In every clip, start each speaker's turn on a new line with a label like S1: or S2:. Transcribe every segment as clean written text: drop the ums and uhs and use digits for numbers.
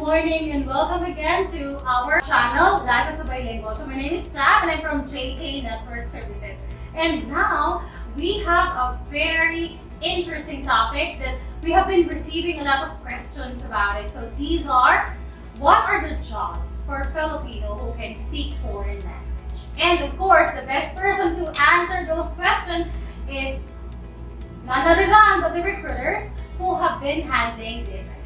S1: morning and welcome again to our channel, Life as a Bilingual. So my name is Chap and I'm from JK Network Services. And now we have a very interesting topic that we have been receiving a lot of questions about it. So these are, what are the jobs for Filipino who can speak foreign language? And of course, the best person to answer those questions is none other than but the recruiters who have been handling this account.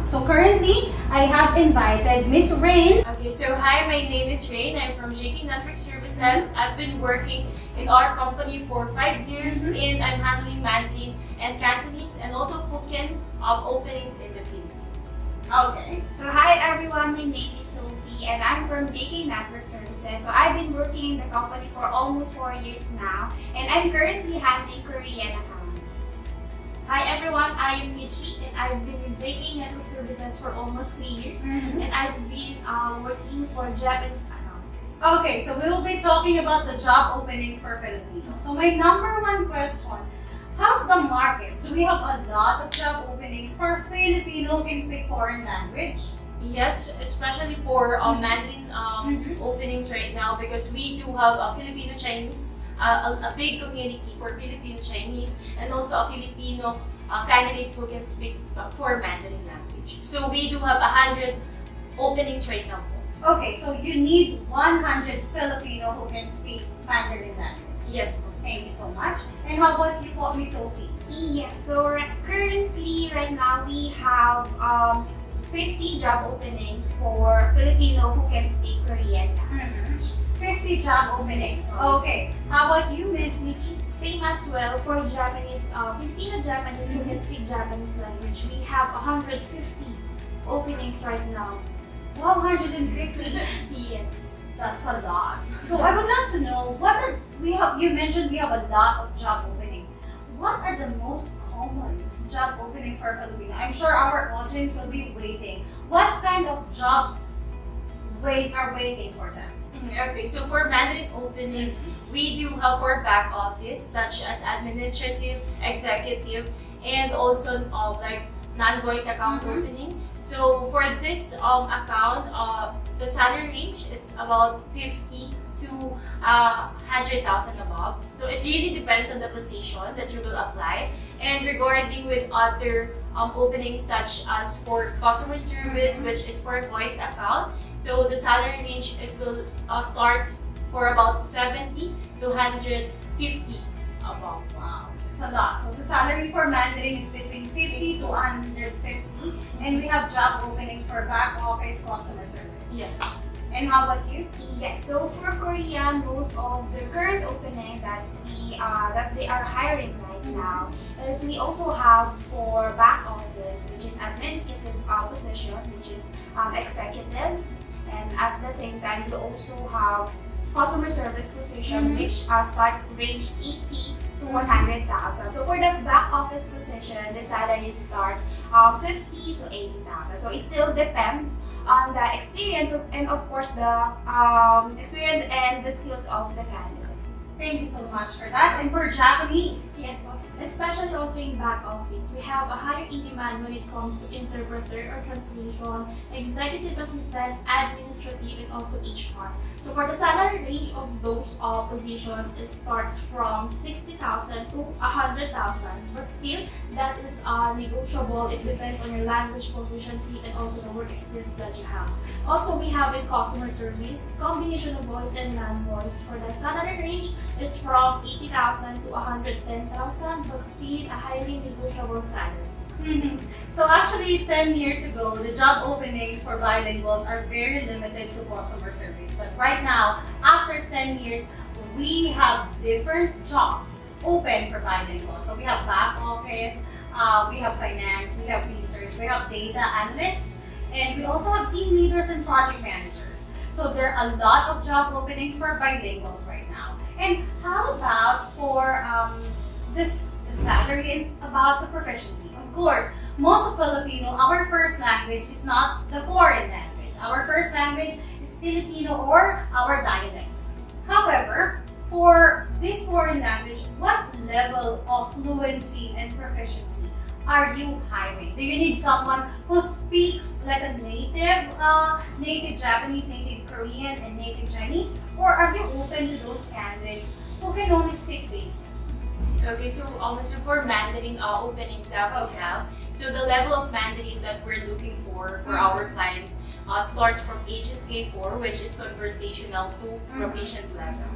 S1: So currently, I have invited Miss Rain.
S2: Okay, so hi, my name is Rain. I'm from JK Network Services. I've been working in our company for 5 years and I'm handling Mandarin and Cantonese and also Hokkien openings in the Philippines.
S1: Okay.
S3: So hi everyone, my name is Sophie and I'm from JK Network Services. So I've been working in the company for almost 4 years now and I'm currently handling Korean account.
S4: Hi everyone, I am Michi and I've been in JK Network Services for almost 3 years and I've been working for Japanese account.
S1: Okay, so we will be talking about the job openings for Filipinos. So my number one question, how's the market? Do we have a lot of job openings for Filipino who can speak foreign language?
S2: Yes, especially for Mandarin openings right now because we do have a Filipino Chinese, a big community for Filipino Chinese and also a Filipino candidates who can speak for Mandarin language. So we do have 100 openings right now.
S1: Okay, so you need 100 Filipino who can speak Mandarin language.
S2: Yes.
S1: Thank you so much. And how about you po, Miss Sophie?
S3: Yes, so currently right now we have 50 job openings for Filipino who can speak Korean language.
S1: 50 job openings. Okay. How about you, Miss Michi?
S4: Same as well for Japanese, Filipino Japanese who can speak Japanese language. We have 150 openings right now.
S1: 150.
S4: Yes.
S1: That's a lot. So I would love to know you mentioned we have a lot of job openings. What are the most common job openings for Filipino? I'm sure our audience will be waiting. What kind of jobs are waiting for them?
S2: Okay, so for Mandarin openings, we do have for back office such as administrative, executive, and also like non-voice account opening. So for this account, the salary range it's about 50 to 100,000 above. So it really depends on the position that you will apply. And regarding with other openings such as for customer service, which is for voice account, so the salary range it will start for about 70 to 150 above.
S1: Wow, it's a lot. So the salary for Mandarin is between 50 to 150, and we have job openings for back office customer service.
S2: Yes.
S1: And how about you?
S3: Yes, so for Korean, most of the current opening that they are hiring right now is we also have for back office, which is administrative position, which is executive, and at the same time we also have customer service position, which start range 80 to 100,000. So for the back office position, the salary starts 50 to 80,000. So it still depends on the experience and of course the experience and the skills of the candidate.
S1: Thank you so much for that. And for Japanese?
S4: Yes, especially also in back office, we have a higher demand when it comes to interpreter or translation, executive assistant, administrative, and also HR. So for the salary range of those positions, it starts from 60,000 to 100,000. But still, that is negotiable. It depends on your language proficiency and also the work experience that you have. Also, we have in customer service, combination of voice and non-voice. For the salary range, it's from 80,000 to 110,000, but still a highly negotiable salary.
S1: So actually, 10 years ago, the job openings for bilinguals are very limited to customer service. But right now, after 10 years, we have different jobs open for bilinguals. So we have back office, we have finance, we have research, we have data analysts, and we also have team leaders and project managers. So there are a lot of job openings for bilinguals right now. And how about for the salary and about the proficiency? Of course, most of Filipino, our first language is not the foreign language. Our first language is Filipino or our dialect. However, for this foreign language, what level of fluency and proficiency are you hiring? Do you need someone who speaks like a native Japanese, native Korean, and native Chinese? Or are you open to those candidates who can only speak basic?
S2: Okay, so for Mandarin openings that we have, so the level of Mandarin that we're looking for our clients starts from HSK 4, which is conversational, to proficient level.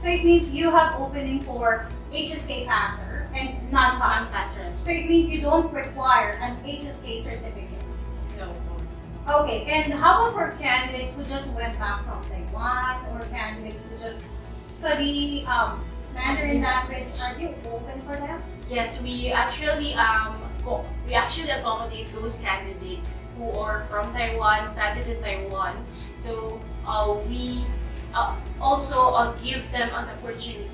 S1: So it means you have opening for HSK passer and non-passer.
S2: Non-passer.
S1: So it means you don't require an HSK certificate.
S2: No.
S1: Okay, and how about for candidates who just went back from Taiwan, or candidates who just study Mandarin language? Are you open for them?
S2: Yes, we actually accommodate those candidates who are from Taiwan, studied in Taiwan. So we also give them an opportunity.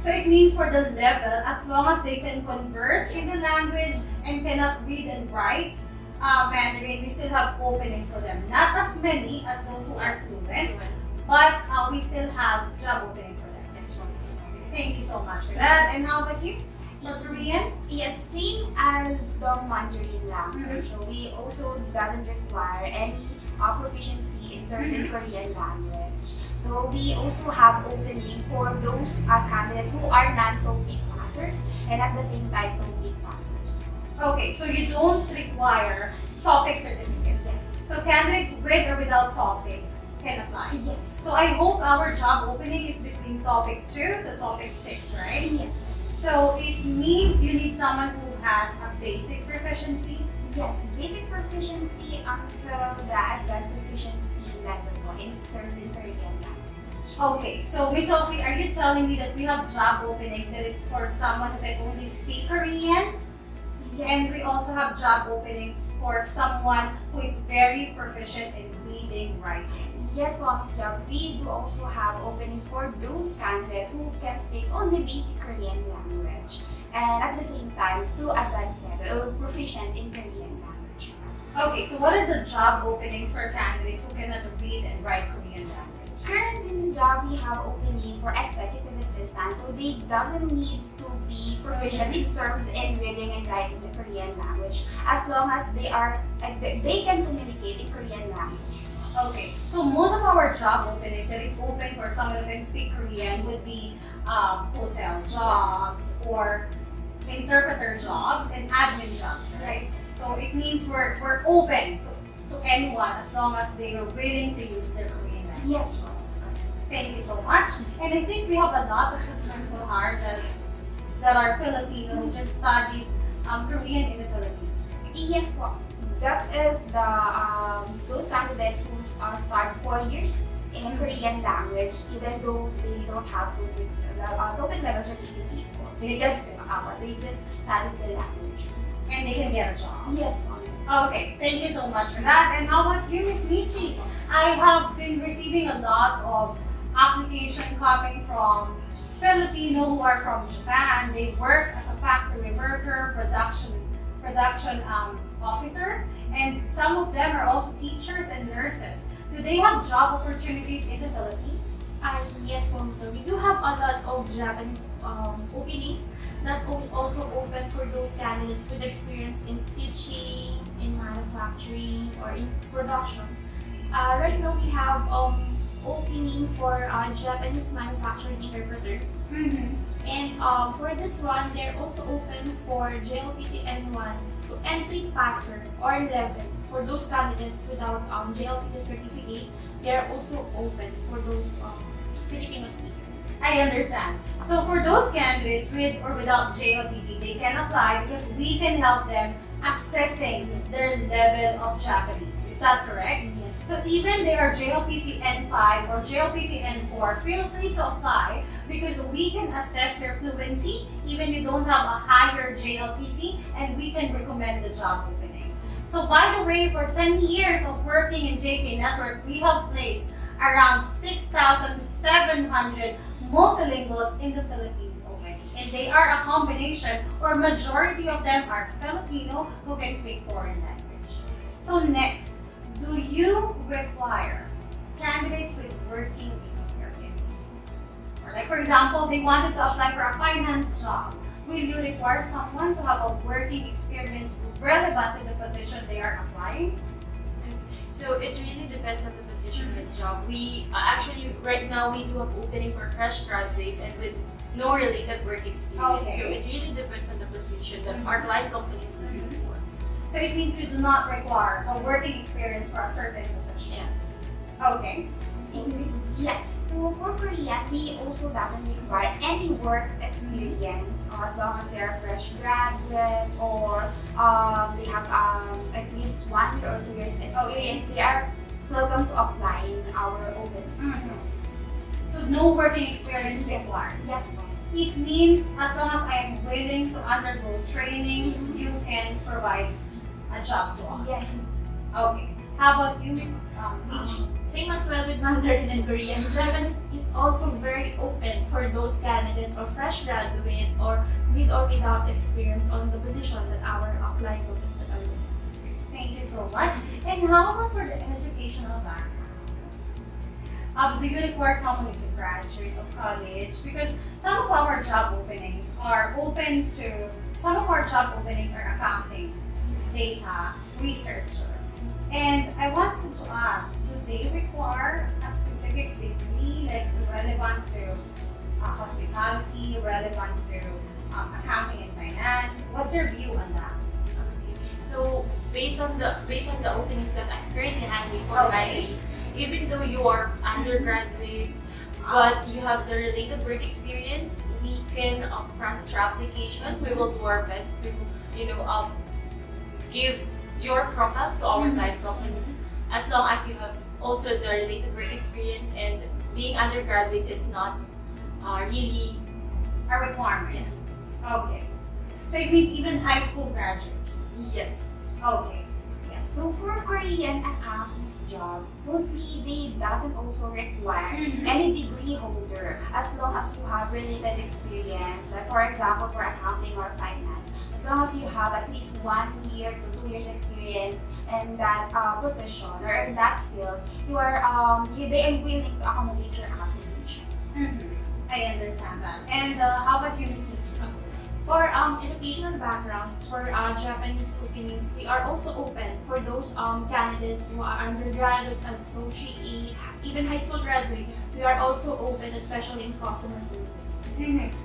S1: So it means for the level, as long as they can converse in the language and cannot read and write Mandarin, we still have openings for them. Not as many as those who are fluent, but we still have job openings for them.
S2: Next one.
S1: Thank you so much for that. And how about you? For Korean?
S3: Yes, same as the Mandarin language. So we also doesn't require any proficiency in terms of Korean language. So we also have opening for those candidates who are non-TOEIC passers and at the same time TOEIC passers.
S1: Okay, so you don't require TOEIC certificate.
S3: Yes.
S1: So candidates with or without TOEIC can apply.
S3: Yes.
S1: So I hope our job opening is between TOEIC 2 to TOEIC 6, right?
S3: Yes.
S1: So it means you need someone who has a basic proficiency.
S3: Yes, basic proficiency until the advanced proficiency level 1 in terms of Korean language.
S1: Okay, so Miss Sophie, are you telling me that we have job openings that is for someone who can only speak Korean?
S3: Yes.
S1: And we also have job openings for someone who is very proficient in reading, writing.
S3: Yes, Miss Dog, we do also have openings for those candidates who can speak only basic Korean language and at the same time to advanced level or proficient in Korean language.
S1: Okay, so what are the job openings for candidates who cannot read and write Korean language?
S3: Currently, Ms. Dog, we have opening for executive assistant, so they doesn't need to be proficient in terms in reading and writing the Korean language as long as they can communicate in Korean language.
S1: Okay, so most of our job openings that is open for someone who can speak Korean would be hotel jobs or interpreter jobs and admin jobs, right? So it means we're open to anyone as long as they are willing to use their Korean language.
S3: Yes, that's correct.
S1: Thank you so much. And I think we have a lot of successful hires that are Filipino who just studied Korean in the Philippines.
S3: Yes, po. That is those candidates who start 4 years in Korean language, even though they don't have TOEIC level certificate. They just studied the language.
S1: And they can get a job.
S3: Yes, po.
S1: Okay, thank you so much for that. And how about you, Miss Michi? I have been receiving a lot of application coming from Filipino who are from Japan. They work as a factory worker, production officers, and some of them are also teachers and nurses. Do they have job opportunities in the Philippines?
S4: Yes, ma'am. So we do have a lot of Japanese openings that also open for those candidates with experience in teaching, in manufacturing, or in production. Right now we have opening for Japanese manufacturing interpreter. And for this one, they're also open for JLPT N1 to entry passer or level. For those candidates without JLPT certificate, they are also open for those Filipino speakers.
S1: I understand. So for those candidates with or without JLPT, they can apply because we can help them assessing their level of Japanese. Is that correct?
S4: Yes.
S1: So even they are JLPT N5 or JLPT N4, feel free to apply because we can assess your fluency even you don't have a higher JLPT and we can recommend the job opening. So by the way, for 10 years of working in JK Network, we have placed around 6,700 multilinguals in the Philippines already. And they are a combination or majority of them are Filipino who can speak foreign language. So next, do you require candidates with working experience? Like for example, they wanted to apply for a finance job. Will you require someone to have a working experience relevant to the position they are applying?
S2: So it really depends on the position of its job. We actually right now we do have opening for fresh graduates and with no related work experience.
S1: Okay.
S2: So it really depends on the position that our client companies looking for.
S1: So it means you do not require a working experience for a certain position.
S2: Yes.
S1: Okay.
S3: Yes. So for Korean, we also doesn't require any work experience as long as they are fresh graduate or they have at least 1 year or 2 years experience.
S1: Okay.
S3: They are welcome to apply in our openings.
S1: So no working experience required.
S3: Yes, ma'am.
S1: It means as long as I am willing to undergo training, you can provide a job to us.
S3: Yes.
S1: Okay. How about you, Miss Michi?
S4: Same as well with Mandarin and Korean. Japanese is also very open for those candidates or fresh graduate or with or without experience on the position that our applying openings are doing.
S1: Thank you so much. And how about for the educational background? Do you require someone who's a graduate of college? Because some of our job openings are open to, some of our job openings are accounting, data, researcher. And I wanted to ask, do they require a specific degree, like relevant to hospitality, relevant to accounting and finance? What's your view on that?
S2: Okay. So based on the openings that I'm currently handling for
S1: Okay.
S2: Mandarin, even though you are undergraduates but you have the related work experience, we can process your application. We will do our best to give your profile to our client companies as long as you have also the related work experience and being undergraduate is not really
S1: A requirement? Okay. So it means even high school graduates?
S2: yes.
S1: Okay.
S3: Yes. So for Korean accountants job, mostly they doesn't also require any degree holder as long as you have related experience. Like for example, for accounting or finance, as long as you have at least 1 year to 2 years experience in that position or in that field, you are they are willing to accommodate your applications.
S1: I understand that. And how about you, Miss Michi?
S4: For educational backgrounds, for Japanese openings, we are also open for those candidates who are undergraduate, associate, even high school graduate. We are also open, especially in customer service.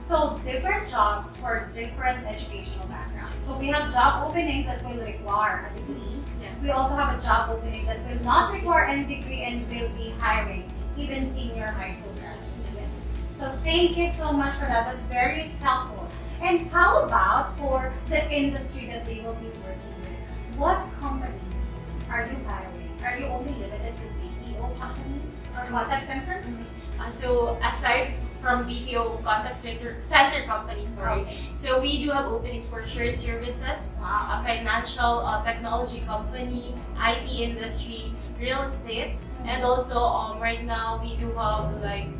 S1: So different jobs for different educational backgrounds. So we have job openings that will require a degree.
S2: Yeah.
S1: We also have a job opening that will not require any degree and will be hiring even senior high school graduates.
S2: Yes.
S1: So thank you so much for that. That's very helpful. And how about for the industry that they will be working with? What companies are you hiring? Are you only limited to BPO companies or contact centers?
S2: So aside from BPO contact center companies,
S1: Okay.
S2: so we do have openings for shared services, a financial technology company, IT industry, real estate, and also right now we do have like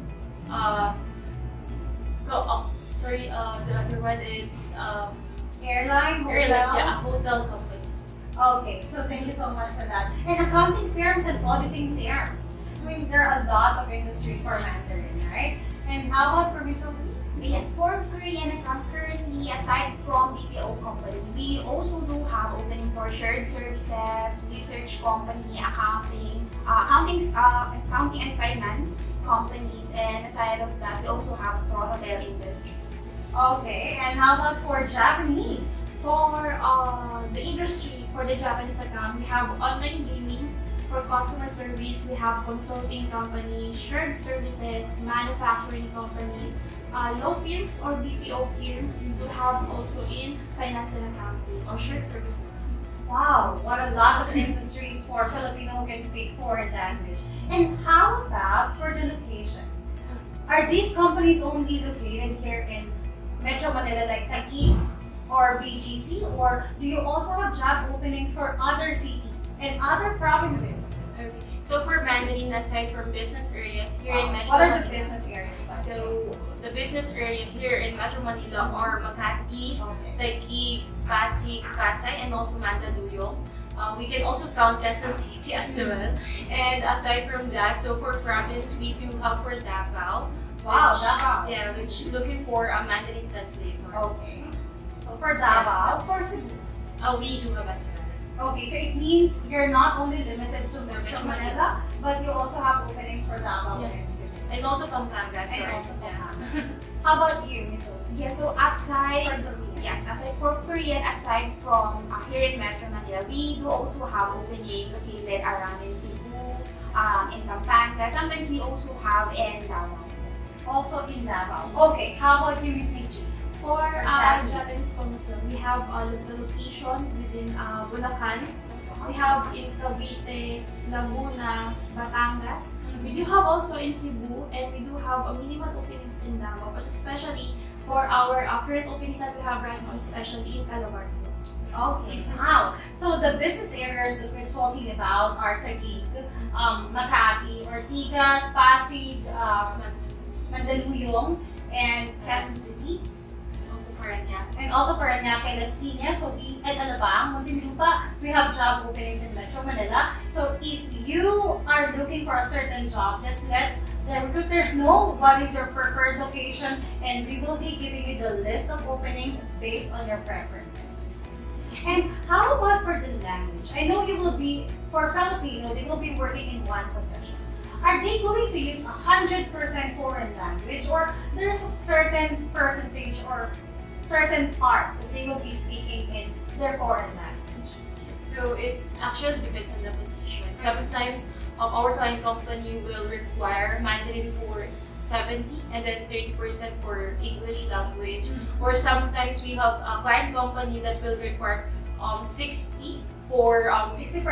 S2: the other one is
S1: Airline, hotels?
S2: hotel companies.
S1: Okay, so thank you so much for that. And accounting firms and auditing firms. I mean, there are a lot of industry for Mandarin, right? And how about for Miss Sophie?
S3: Yes, for Korean account currently, aside from BPO company, we also do have opening for shared services, research company, accounting and finance companies, and aside of that, we also have for hotel industries.
S1: Okay, and how about for Japanese?
S4: For the industry, for the Japanese account, we have online gaming. For customer service, we have consulting companies, shared services, manufacturing companies, law firms or BPO firms. We do have also in finance and accounting or shared services.
S1: Wow, what a lot of industries for Filipino who can speak foreign language. And how about for the location? Are these companies only located here in Metro Manila like Taguig or BGC, or do you also have job openings for other cities and other provinces?
S2: Okay. So for Mandarin, aside from business areas here in Metro
S1: What are the
S2: Manila,
S1: business areas?
S2: so the business area here in Metro Manila are Makati,
S1: Okay.
S2: Taguig, Pasig, Pasay, and also Mandaluyong. We can also count Quezon City as well. And aside from that, so for province, we do have for Davao,
S1: Wow,
S2: which-
S1: Davao.
S2: Yeah, which looking for a Mandarin translator.
S1: Okay. So for Davao, of course, Cebu.
S2: We do have as well.
S1: Okay, so it means you're not only limited to Metro Manila, but you also have openings for Davao
S2: Yeah.
S1: and Cebu.
S2: And also Pampanga,
S1: And
S2: sorry.
S1: also
S2: Yeah.
S1: Pampanga. How about you, Miss Sophie?
S3: Yeah, so aside
S1: For Korean.
S3: Yes, aside for Korean, aside from here in Metro Manila, we do also have opening located around in Cebu, in Pampanga. Sometimes we also have in Davao.
S1: Also in Davao. Okay, how about you, Miss Michi?
S4: For
S1: Japanese.
S4: Japanese promotion, we have the location within Bulacan. We have in Cavite, Laguna, Batangas. We do have also in Cebu, and we do have a minimal openings in Davao, but especially for our current openings that we have right now, especially in Calabarzon.
S1: Okay, wow. So the business areas that we're talking about are Taguig, Makati, Ortigas, Pasig, Mandaluyong, and Quezon City.
S2: Also Paranaque.
S1: And also Paranaque, Las Piñas, so and Alabang, Muntinlupa, we have job openings in Metro Manila. So if you are looking for a certain job, just let the recruiters know what is your preferred location, and we will be giving you the list of openings based on your preferences. And how about for the language? I know you will be, for Filipino, they will be working in one position. Are they going to use 100% foreign language, or there's a certain percentage or certain part that they will be speaking in their foreign language?
S2: So it's actually depends on the position. Sometimes our client company will require Mandarin for 70 and then 30% for English language. Or sometimes we have a client company that will require 60 for
S1: 60%.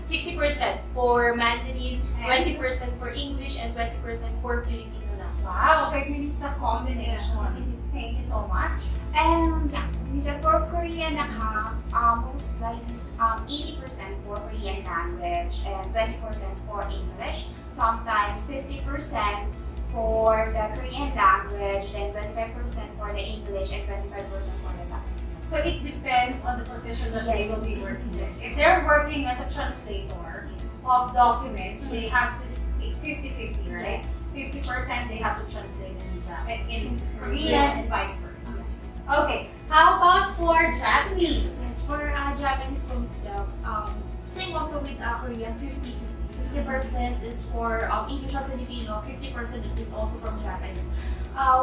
S2: 60% for Mandarin, 20% for English, and 20% for Filipino language.
S1: Wow, so it means it's a combination. Thank you so much.
S3: And yeah, so for Korean account, most likely 80% for Korean language and 20% for English. Sometimes 50% for the Korean language, then 25% for the English, and 25% for the Tagalog.
S1: So it depends on the position that they
S3: Yes.
S1: will be working with. If they're working as a translator of documents, they have to speak 50-50, right? 50% they have to translate in Korean and vice versa. Okay, how about for Japanese?
S4: Yes, for Japanese comes same also with Korean, 50-50. 50% is for English or Filipino, 50% is also from Japanese.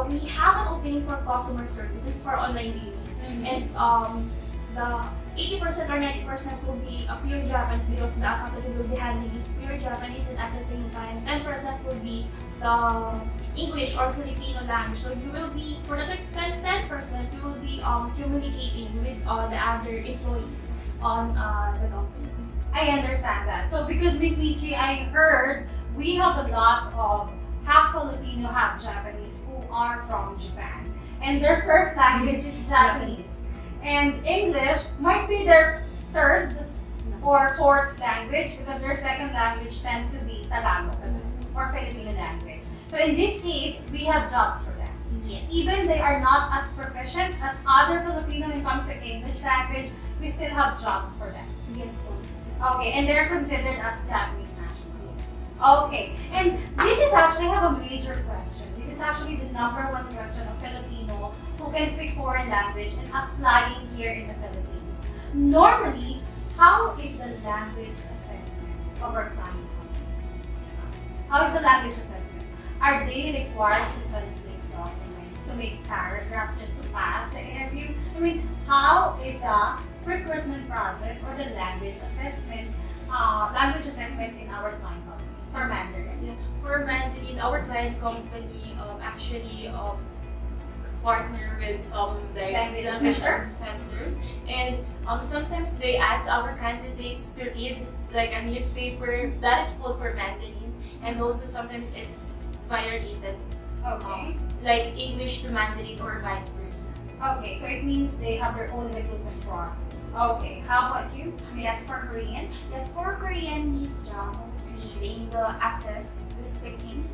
S4: We have an opening for customer services for online dealing. And the 80% or 90% will be pure Japanese because the account that you will be handling is pure Japanese, and at the same time 10% will be the English or Filipino language. So you will be, for the 10%, you will be communicating with the other employees on the company.
S1: I understand that. So because Miss Michi, I heard we have a lot of half Filipino, half Japanese who are from Japan. And their first language is Japanese. And English might be their third or fourth language because their second language tend to be Tagalog or Filipino language. So in this case, we have jobs for them.
S4: Yes.
S1: Even they are not as proficient as other Filipino when it comes to English language, we still have jobs for them.
S4: Yes, please.
S1: Okay, and they're considered as Japanese nationals. Okay, and this is actually, I have a major question. This is actually the number one question of Filipino who can speak foreign language and applying here in the Philippines. Normally, how is the language assessment of our client company? How is the language assessment? Are they required to translate documents, to make paragraph just to pass the interview? I mean, how is the recruitment process or the language assessment in our client company for Mandarin?
S2: Yeah. For Mandarin, our client company actually partner with some
S1: Language
S2: language
S1: centers?
S2: centers, and sometimes they ask our candidates to read like a newspaper that is full for Mandarin, and also sometimes it's via written,
S1: Okay.
S2: like English to Mandarin or vice versa.
S1: Okay, so it means they have their own recruitment process. Okay, how about you? Yes, for Korean?
S3: Yes, for Korean, Miss Jang, mostly they will assess the speaking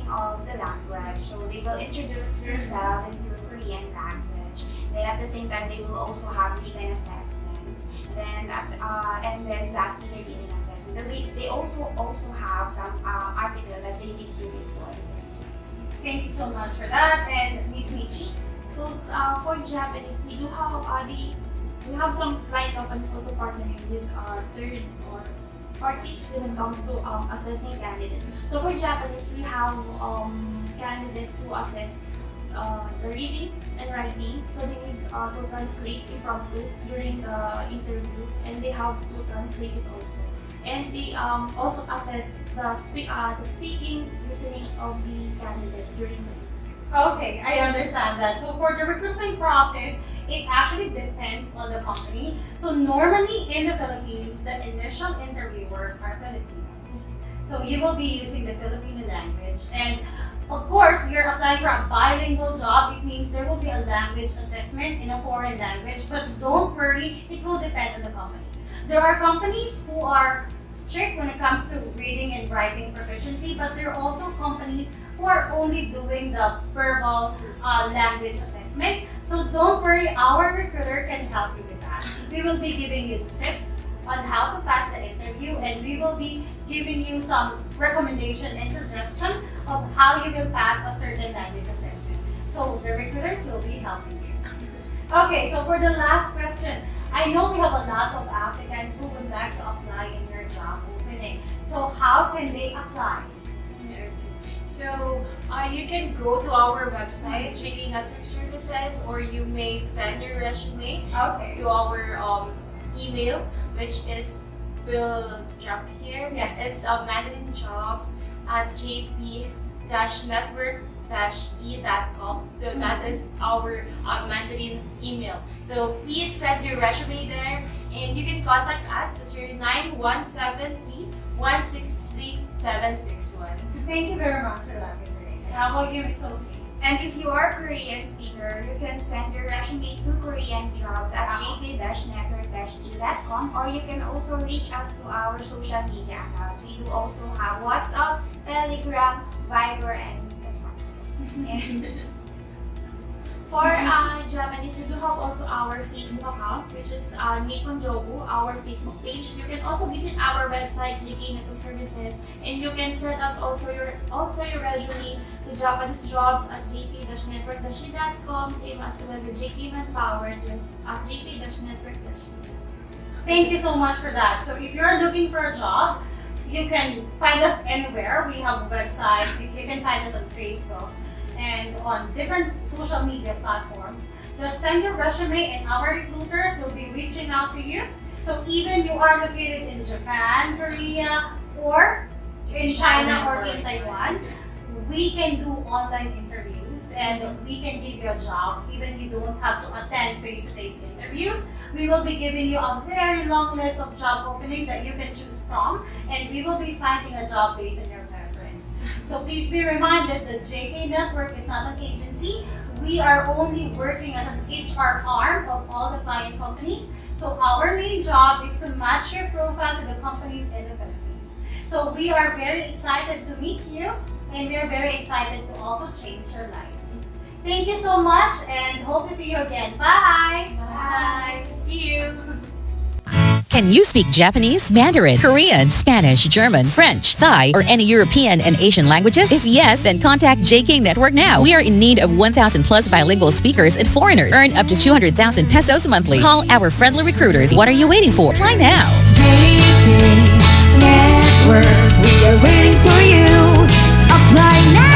S3: of the language. So they will introduce themselves in your Korean language. Then at the same time, they will also have written assessment. And then lastly, the reading assessment. They also have some article that they need to read for.
S1: Thank you so much for that. And Miss Michi?
S4: So for Japanese, we do have we have some client companies also partnering with third or parties when it comes to assessing candidates. So for Japanese, we have candidates who assess the reading and writing. So they need to translate impromptu during the interview, and they have to translate it also. And they also assess the speaking, listening of the candidate during the interview.
S1: Okay, I understand that. So for the recruitment process, it actually depends on the company. So normally in the Philippines, the initial interviewers are Filipino. So you will be using the Filipino language. And of course, you're applying for a bilingual job. It means there will be a language assessment in a foreign language. But don't worry, it will depend on the company. There are companies who are strict when it comes to reading and writing proficiency, but there are also companies who are only doing the verbal language assessment. So don't worry, our recruiter can help you with that. We will be giving you tips on how to pass the interview, and we will be giving you some recommendation and suggestion of how you will pass a certain language assessment. So the recruiters will be helping you. Okay, so for the last question, I know we have a lot of applicants who would like to apply in your job opening. So how can they apply?
S2: Okay. So you can go to our website, JK Network Services, or you may send your resume
S1: Okay.
S2: to our email, which will drop here.
S1: Yes.
S2: It's mandarinjobs@jp-network-e.com. So that is our Mandarin email. So please send your resume there, and you can contact us to 09173163-761.
S1: Thank you very much for that, Ms. Reyna. How about you, Ms. Sophie?
S3: And if you are a Korean speaker, you can send your resume to koreanjobs@jp-network-e.com, or you can also reach us to our social media accounts. We do also have WhatsApp, Telegram, Viber, and that's all.
S4: For Japanese, we do have also our Facebook account, which is Nippon Jobu, our Facebook page. You can also visit our website, JK Network Services, and you can send us also your resume to japanesejobs@jp-network-e.com, same as well with JK Manpower, just at jp-network-e.
S1: Thank you so much for that. So if you're looking for a job, you can find us anywhere. We have a website. You can find us on Facebook and on different social media platforms. Just send your resume and our recruiters will be reaching out to you. So even you are located in Japan, Korea, or in China or in Taiwan, we can do online interviews and we can give you a job. Even you don't have to attend face-to-face interviews. We will be giving you a very long list of job openings that you can choose from, and we will be finding a job based on your preference. So please be reminded that JK Network is not an agency. We are only working as an HR arm of all the client companies. So our main job is to match your profile to the companies in the Philippines. So we are very excited to meet you, and we are very excited to also change your life. Thank you so much, and hope to see you again. Bye!
S2: Bye! See you!
S5: Can you speak Japanese, Mandarin, Korean, Spanish, German, French, Thai, or any European and Asian languages? If yes, then contact JK Network now. We are in need of 1,000 plus bilingual speakers and foreigners. Earn up to 200,000 pesos monthly. Call our friendly recruiters. What are you waiting for? Apply now.
S6: JK Network, we are waiting for you. Apply now.